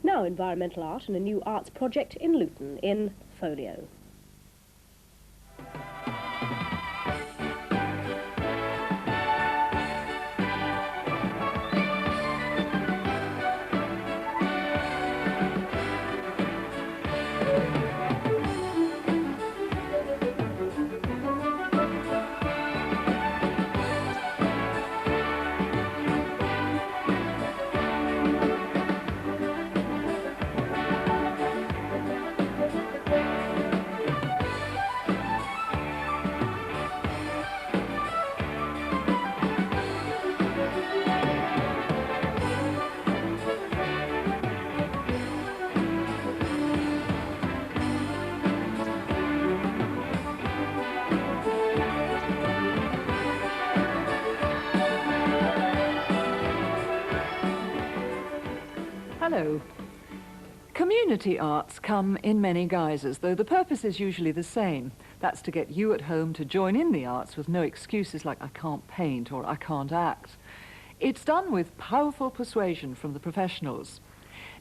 Now environmental art and a new arts project in Luton in Folio. Hello. Community arts come in many guises, though the purpose is usually the same. That's to get you at home to join in the arts with no excuses like I can't paint or I can't act. It's done with powerful persuasion from the professionals.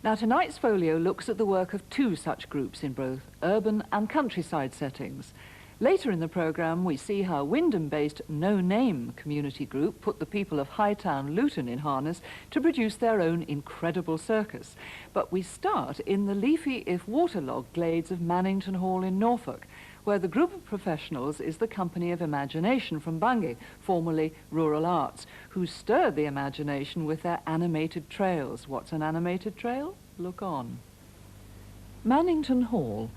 Now tonight's folio looks at the work of two such groups in both urban and countryside settings. Later in the programme, we see how Wyndham-based No Name community group put the people of Hightown Luton in harness to produce their own incredible circus. But we start in the leafy, if waterlogged, glades of Mannington Hall in Norfolk, where the group of professionals is the Company of Imagination from Bungay, formerly Rural Arts, who stirred the imagination with their animated trails. What's an animated trail? Look on. Mannington Hall.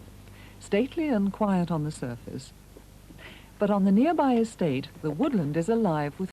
Stately and quiet on the surface, but on the nearby estate, the woodland is alive with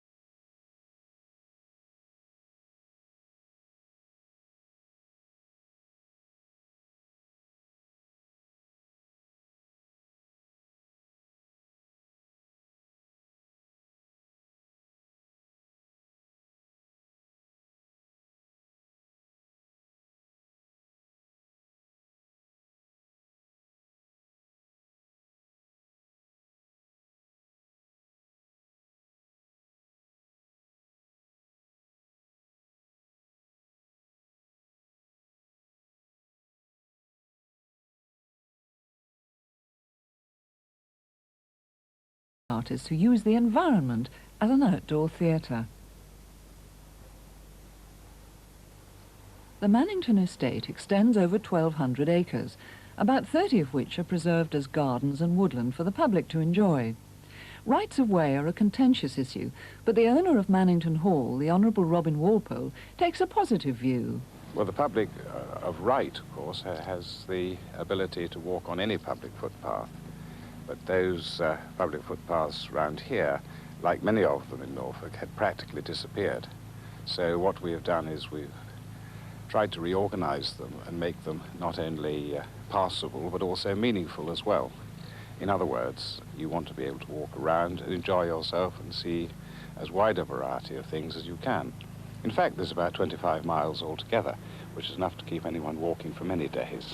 artists who use the environment as an outdoor theatre. The Mannington estate extends over 1,200 acres, about 30 of which are preserved as gardens and woodland for the public to enjoy. Rights of way are a contentious issue, but the owner of Mannington Hall, the Honourable Robin Walpole, takes a positive view. Well, the public of right, of course, has the ability to walk on any public footpath. But those public footpaths around here, like many of them in Norfolk, had practically disappeared. So what we have done is we've tried to reorganize them and make them not only passable, but also meaningful as well. In other words, you want to be able to walk around and enjoy yourself and see as wide a variety of things as you can. In fact, there's about 25 miles altogether, which is enough to keep anyone walking for many days.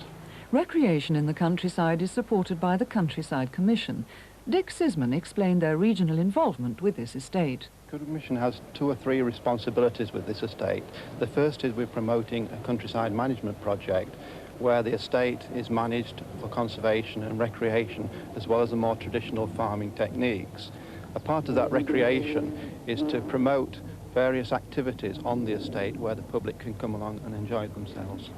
Recreation in the countryside is supported by the Countryside Commission. Dick Sisman explained their regional involvement with this estate. The Commission has 2 or 3 responsibilities with this estate. The first is we're promoting a countryside management project where the estate is managed for conservation and recreation as well as the more traditional farming techniques. A part of that recreation is to promote various activities on the estate where the public can come along and enjoy themselves.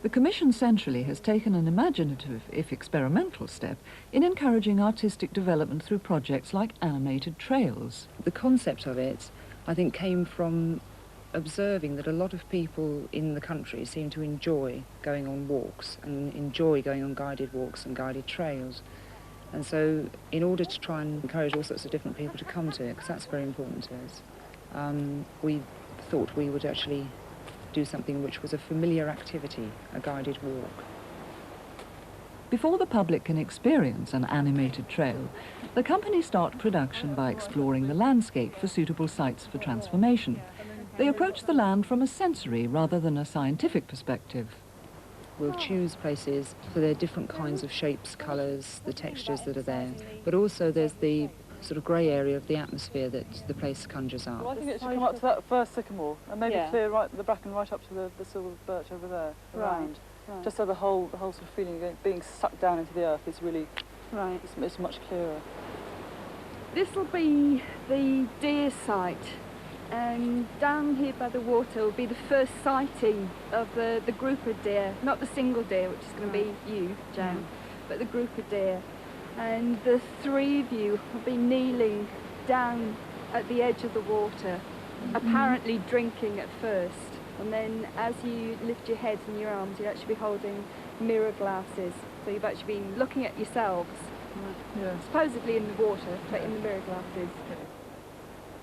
The Commission centrally has taken an imaginative, if experimental, step in encouraging artistic development through projects like animated trails. The concept of it, I think, came from observing that a lot of people in the country seem to enjoy going on walks and enjoy going on guided walks and guided trails. And so in order to try and encourage all sorts of different people to come to it, because that's very important to us, we thought we would actually do something which was a familiar activity, a guided walk. Before the public can experience an animated trail, the company start production by exploring the landscape for suitable sites for transformation. They approach the land from a sensory rather than a scientific perspective. We'll choose places for their different kinds of shapes, colours, the textures that are there, but also there's the sort of grey area of the atmosphere that the place conjures up. Well, I think it should come up to that first sycamore and maybe clear the bracken right up to the silver birch over there, around. Right. Just so the whole sort of feeling of being sucked down into the earth is really, it's much clearer. This will be the deer site, and down here by the water will be the first sighting of the group of deer, not the single deer, which is going to be you, Jan, but the group of deer. And the three of you will be kneeling down at the edge of the water, apparently drinking at first. And then as you lift your heads and your arms, you'll actually be holding mirror glasses. So you've actually been looking at yourselves, supposedly in the water, but in the mirror glasses.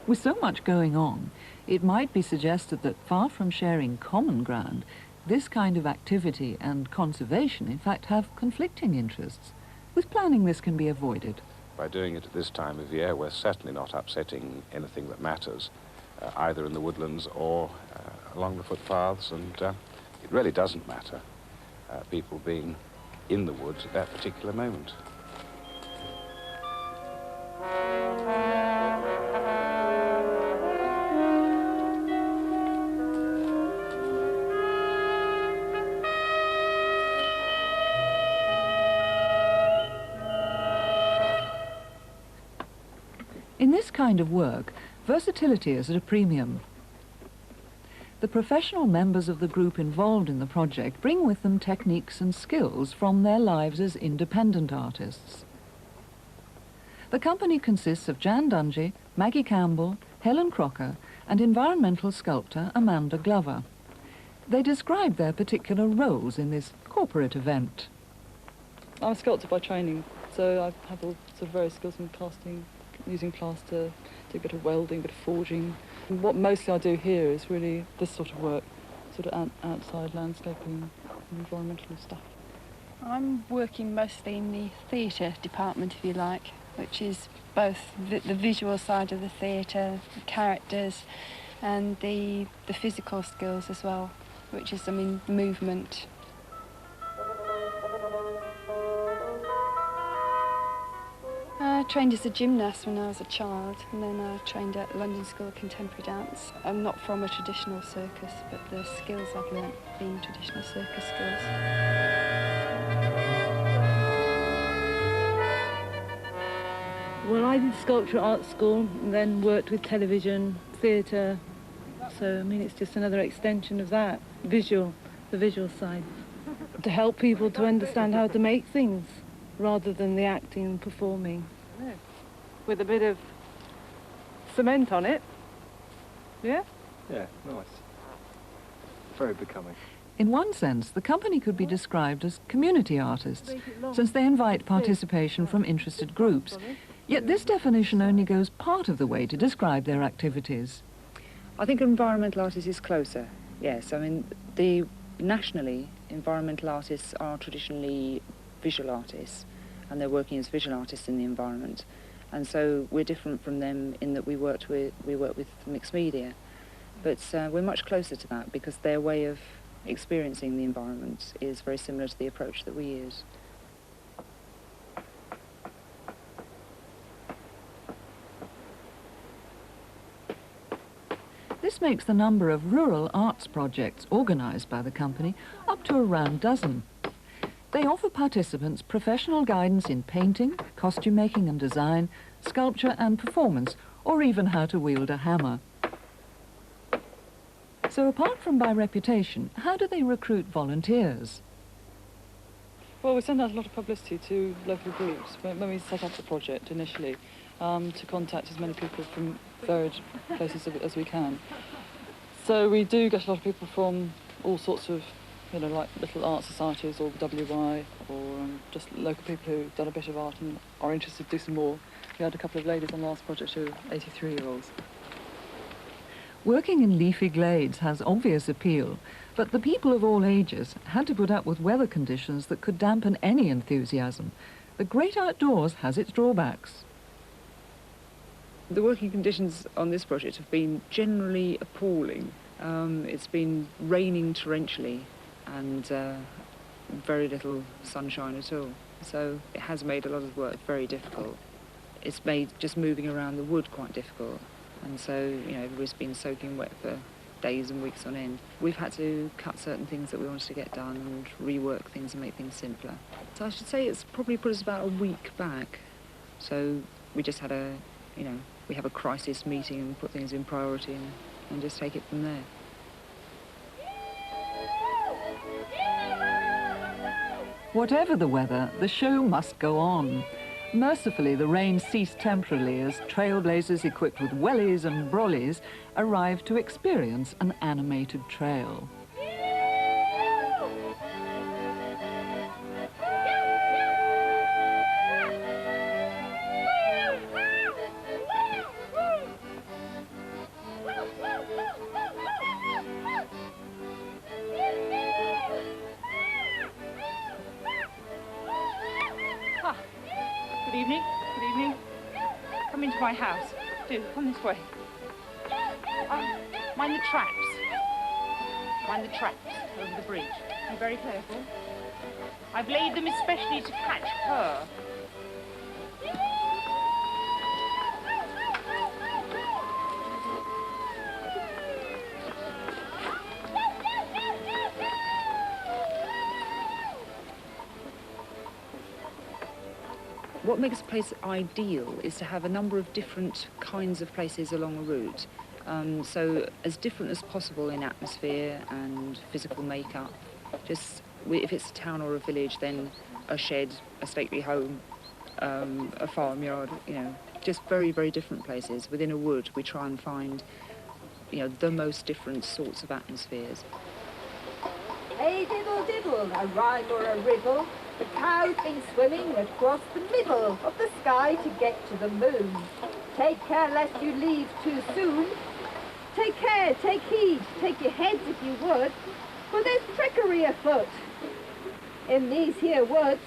With so much going on, it might be suggested that far from sharing common ground, this kind of activity and conservation, in fact, have conflicting interests. With planning, this can be avoided. By doing it at this time of year, we're certainly not upsetting anything that matters, either in the woodlands or along the footpaths, and it really doesn't matter, people being in the woods at that particular moment. In this kind of work, versatility is at a premium. The professional members of the group involved in the project bring with them techniques and skills from their lives as independent artists. The company consists of Jan Dungy, Maggie Campbell, Helen Crocker, and environmental sculptor Amanda Glover. They describe their particular roles in this corporate event. I'm a sculptor by training, so I have all sorts of various skills in casting, using plaster, do a bit of welding, a bit of forging. And what mostly I do here is really this sort of work, sort of outside landscaping, environmental stuff. I'm working mostly in the theatre department, if you like, which is both the visual side of the theatre, the characters, and the physical skills as well, which is, movement. I trained as a gymnast when I was a child, and then I trained at London School of Contemporary Dance. I'm not from a traditional circus, but the skills I've learnt being traditional circus skills. Well, I did sculpture at art school and then worked with television, theatre, so it's just another extension of that, the visual side, to help people to understand how to make things rather than the acting and performing. With a bit of cement on it. Yeah? Yeah, nice. Very becoming. In one sense, the company could be described as community artists, since they invite participation from interested groups. Yet this definition only goes part of the way to describe their activities. I think environmental artist is closer, yes. Nationally, environmental artists are traditionally visual artists, and they're working as visual artists in the environment. And so we're different from them in that we work with mixed media. But we're much closer to that because their way of experiencing the environment is very similar to the approach that we use. This makes the number of rural arts projects organised by the company up to around a dozen. They offer participants professional guidance in painting, costume making and design, sculpture and performance, or even how to wield a hammer. So apart from by reputation, how do they recruit volunteers? Well, we send out a lot of publicity to local groups when we set up the project initially, to contact as many people from varied places as we can. So we do get a lot of people from all sorts of, like little art societies or WY, or just local people who've done a bit of art and are interested to do some more. We had a couple of ladies on the last project who are 83-year-olds. Working in leafy glades has obvious appeal, but the people of all ages had to put up with weather conditions that could dampen any enthusiasm. The great outdoors has its drawbacks. The working conditions on this project have been generally appalling. It's been raining torrentially and very little sunshine at all. So it has made a lot of work very difficult. it's made just moving around the wood quite difficult. And so, you know, everybody's been soaking wet for days and weeks on end. We've had to cut certain things that we wanted to get done and rework things and make things simpler. So I should say it's probably put us about a week back. So we just had we have a crisis meeting and put things in priority and just take it from there. Whatever the weather, the show must go on. Mercifully, the rain ceased temporarily as trailblazers equipped with wellies and brollies arrived to experience an animated trail. Good evening. Good evening. Come into my house. Do, come this way. Mind the traps. Mind the traps over the bridge. Be very careful. I've laid them especially to catch her. What makes a place ideal is to have a number of different kinds of places along a route. So as different as possible in atmosphere and physical makeup. Just if it's a town or a village, then a shed, a stately home, a farmyard, you know, just very, very different places. Within a wood, we try and find, you know, the most different sorts of atmospheres. Hey dibble dibble, a rhyme or a riddle. The cow's been swimming across the middle of the sky to get to the moon. Take care lest you leave too soon. Take care, take heed, take your heads if you would, for there's trickery afoot in these here woods.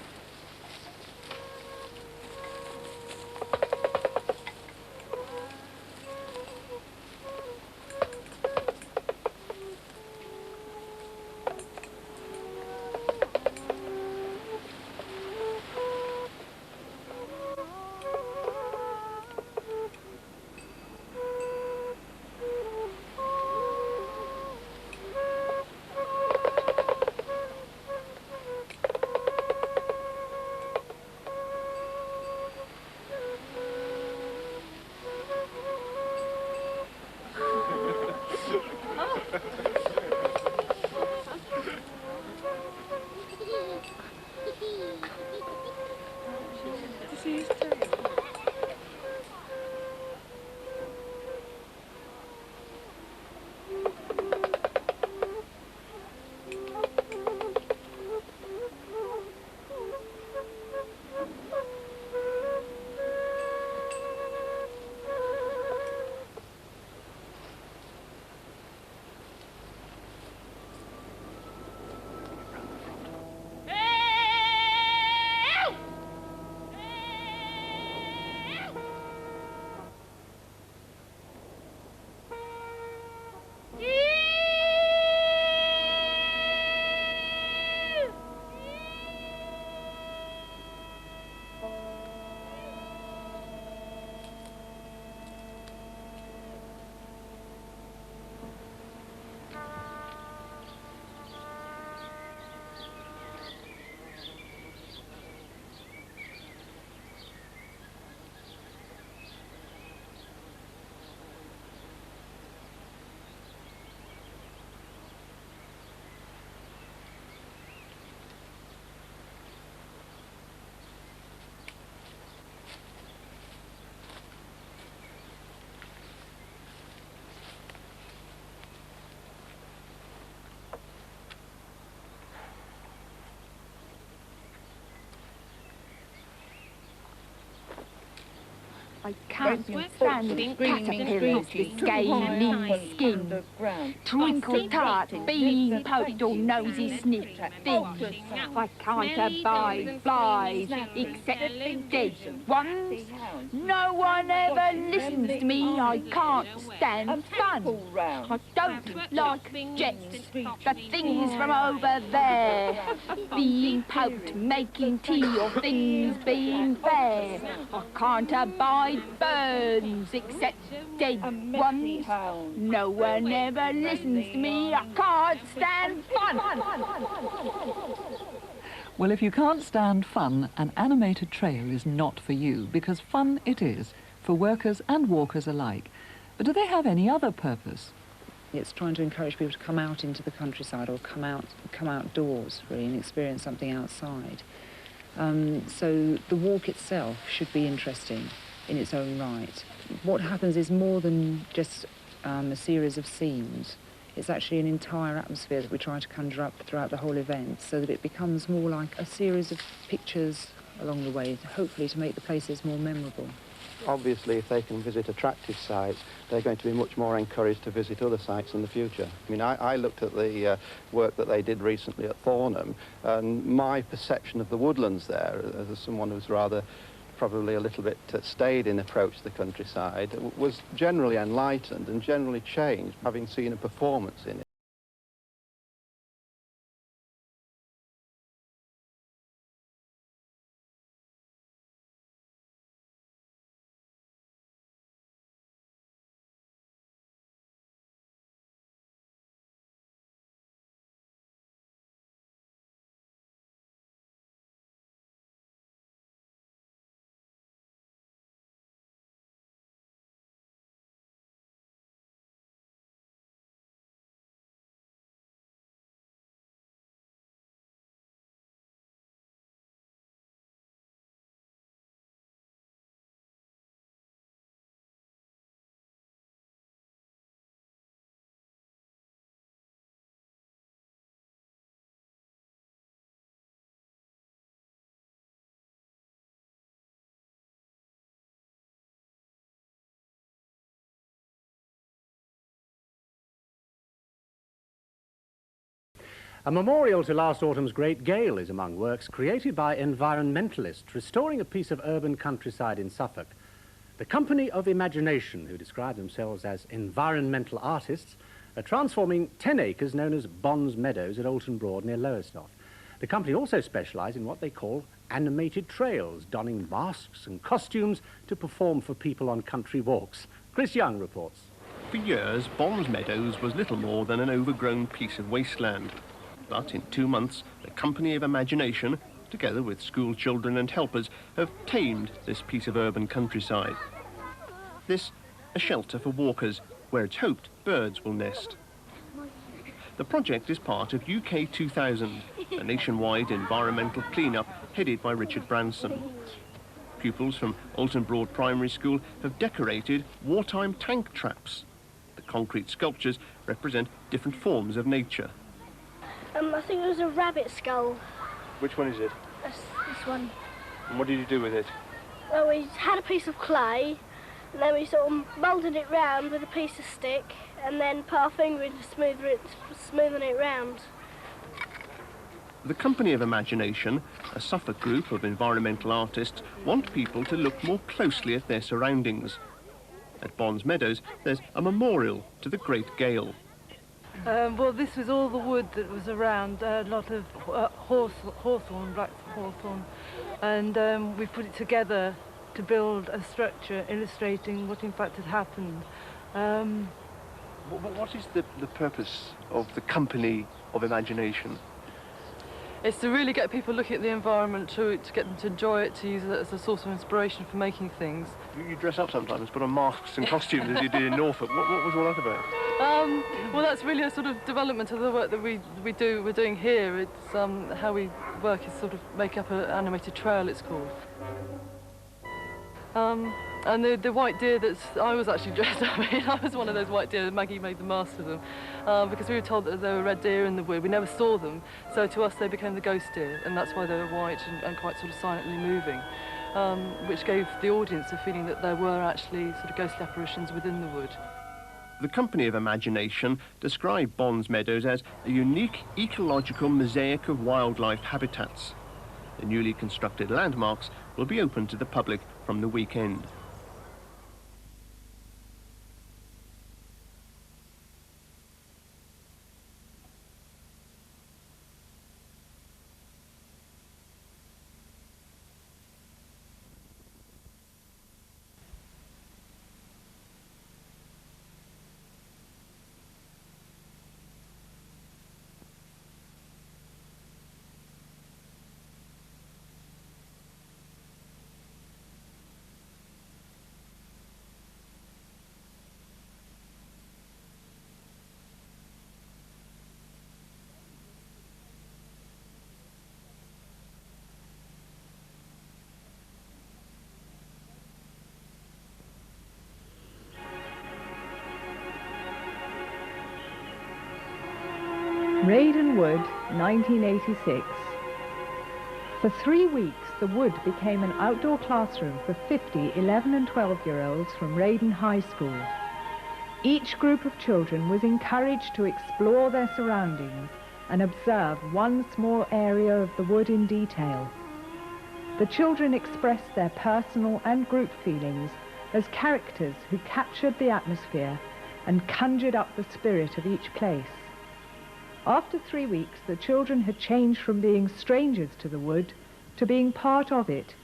I can't stand the caterpillars, the scaly skin, twinkle tart, bean poked or nosy sniff things. I can't abide flies except dead ones. No one ever listens to me. I can't stand fun. I don't like jets, the things from over there, being poked, making tea, or things being fair. I can't abide birds except dead ones. No one ever listens to me. I can't stand fun. Well, if you can't stand fun, an animated trail is not for you, because fun it is, for workers and walkers alike. But do they have any other purpose? It's trying to encourage people to come out into the countryside or come outdoors, really, and experience something outside. So the walk itself should be interesting in its own right. What happens is more than just a series of scenes. It's actually an entire atmosphere that we try to conjure up throughout the whole event, so that it becomes more like a series of pictures along the way, hopefully to make the places more memorable. Obviously, if they can visit attractive sites, they're going to be much more encouraged to visit other sites in the future. I mean, I looked at the work that they did recently at Thornham, and my perception of the woodlands there, as someone who's rather probably a little bit staid in approach to the countryside, was generally enlightened and generally changed, having seen a performance in it. A memorial to last autumn's great gale is among works created by environmentalists restoring a piece of urban countryside in Suffolk. The Company of Imagination, who describe themselves as environmental artists, are transforming 10 acres known as Bonds Meadows at Alton Broad near Lowestoft. The company also specialise in what they call animated trails, donning masks and costumes to perform for people on country walks. Chris Young reports. For years, Bonds Meadows was little more than an overgrown piece of wasteland. But in 2 months, the Company of Imagination, together with school children and helpers, have tamed this piece of urban countryside. This, a shelter for walkers, where it's hoped birds will nest. The project is part of UK 2000, a nationwide environmental clean-up headed by Richard Branson. Pupils from Alton Broad Primary School have decorated wartime tank traps. The concrete sculptures represent different forms of nature. I think it was a rabbit skull. Which one is it? This one. And what did you do with it? Well, we had a piece of clay, and then we sort of moulded it round with a piece of stick, and then put our finger in to smoothen it round. The Company of Imagination, a Suffolk group of environmental artists, want people to look more closely at their surroundings. At Bonds Meadows, there's a memorial to the Great Gale. Well, this was all the wood that was around, a lot of hawthorn, black hawthorn, and we put it together to build a structure illustrating what in fact had happened. What is the purpose of the Company of Imagination? It's to really get people looking at the environment, to get them to enjoy it, to use it as a source of inspiration for making things. You dress up sometimes, put on masks and costumes as you did in Norfolk. What was all that about? Well, that's really a sort of development of the work that we're doing here. It's how we work is sort of make up an animated trail, it's called. And the white deer that I was actually dressed up in, I was one of those white deer. Maggie made the mask for them because we were told that there were red deer in the wood. We never saw them, so to us they became the ghost deer, and that's why they were white and quite sort of silently moving. which gave the audience a feeling that there were actually sort of ghostly apparitions within the wood. The Company of Imagination described Bonds Meadows as a unique ecological mosaic of wildlife habitats. The newly constructed landmarks will be open to the public from the weekend. Raiden Wood, 1986. For 3 weeks, the wood became an outdoor classroom for 50 11 and 12-year-olds from Raiden High School. Each group of children was encouraged to explore their surroundings and observe one small area of the wood in detail. The children expressed their personal and group feelings as characters who captured the atmosphere and conjured up the spirit of each place. After 3 weeks, the children had changed from being strangers to the wood to being part of it,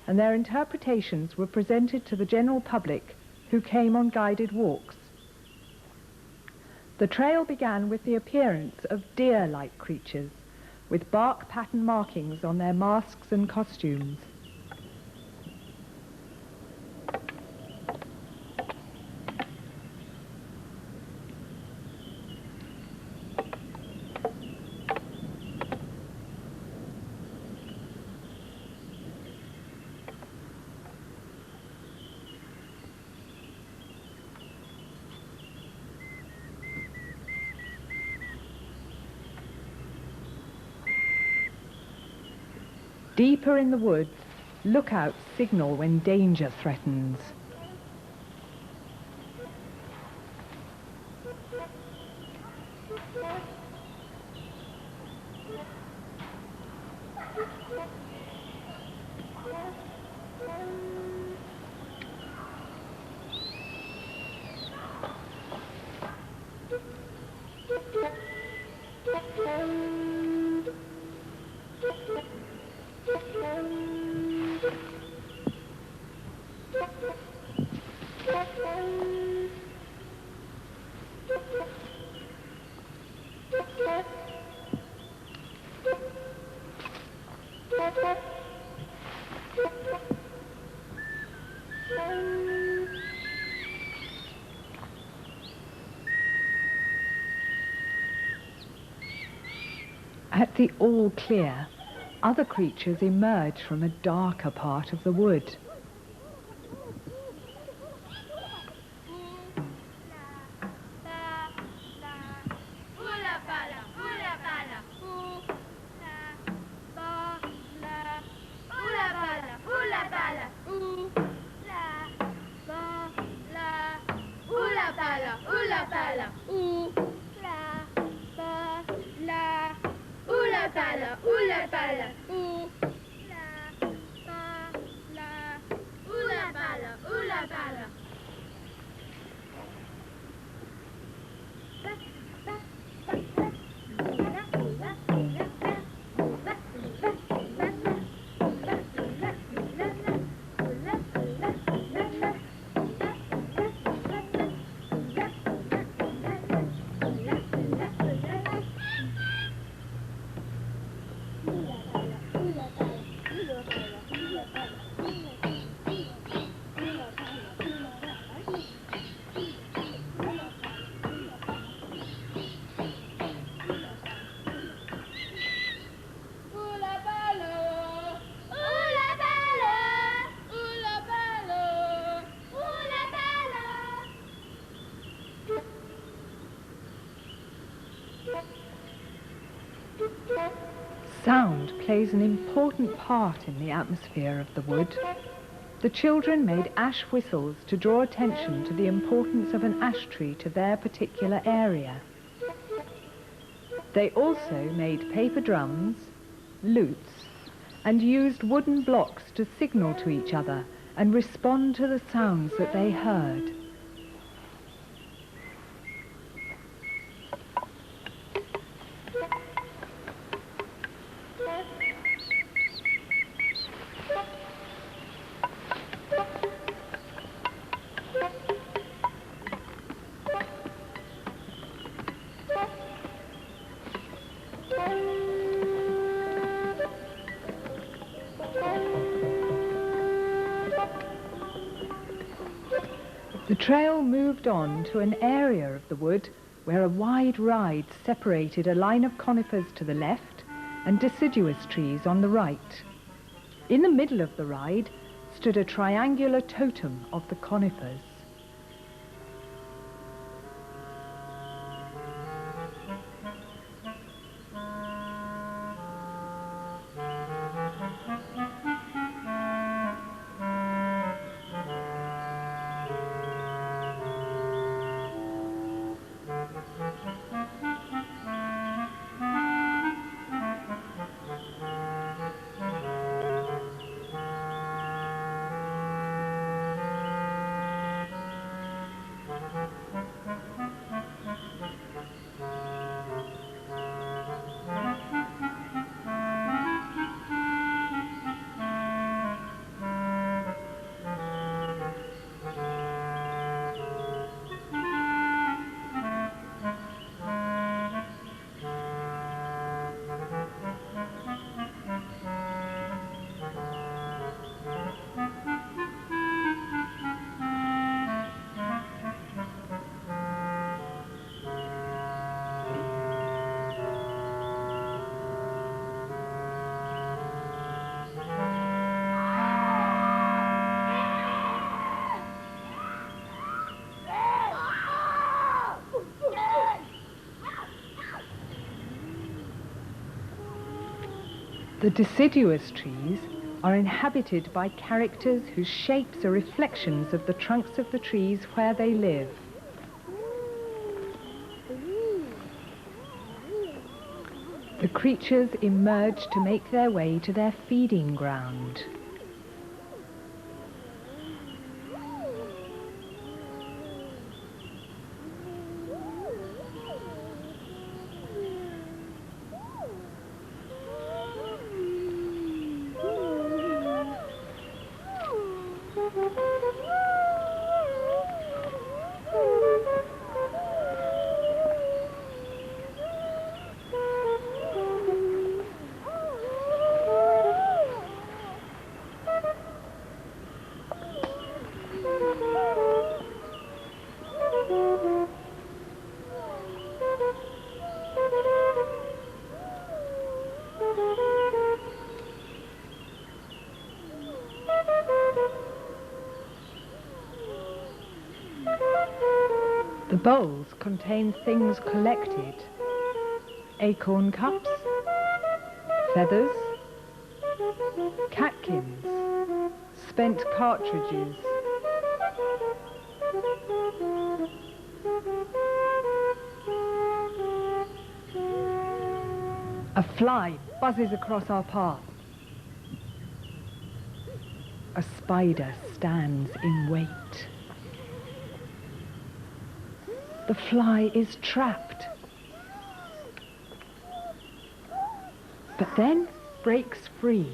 and their interpretations were presented to the general public who came on guided walks. The trail began with the appearance of deer-like creatures, with bark pattern markings on their masks and costumes. Deeper in the woods, lookouts signal when danger threatens. At the all clear, other creatures emerge from a darker part of the wood. Sound plays an important part in the atmosphere of the wood. The children made ash whistles to draw attention to the importance of an ash tree to their particular area. They also made paper drums, lutes, and used wooden blocks to signal to each other and respond to the sounds that they heard. The trail moved on to an area of the wood where a wide ride separated a line of conifers to the left and deciduous trees on the right. In the middle of the ride stood a triangular totem of the conifers. The deciduous trees are inhabited by characters whose shapes are reflections of the trunks of the trees where they live. The creatures emerge to make their way to their feeding ground. The bowls contain things collected: acorn cups, feathers, catkins, spent cartridges. A fly buzzes across our path. A spider stands in wait. The fly is trapped, but then breaks free.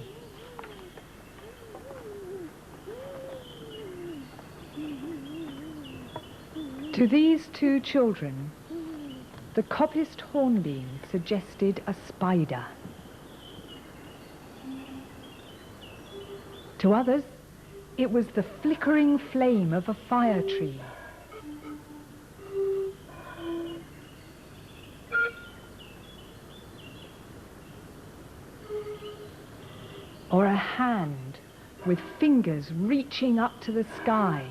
To these two children, the coppiced hornbeam suggested a spider. To others, it was the flickering flame of a fire tree. Or a hand with fingers reaching up to the sky.